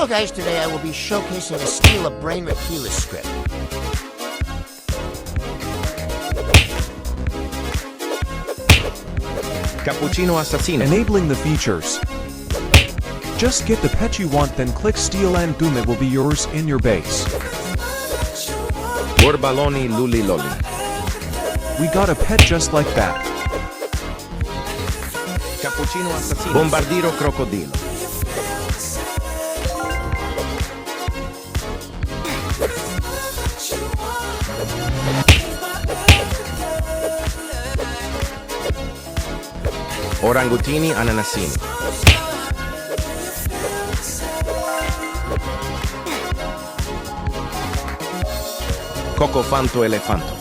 Hello guys, today I will be showcasing a Stila Brain Repealer script. Cappuccino Assassino. Enabling the features. Just get the pet you want, then click steal and boom, it will be yours in your base. Borbaloni Luli Loli. We got a pet just like that. Cappuccino Assassino. Bombardiro Crocodilo. Orangutini Ananasini. Cocofanto Elefanto.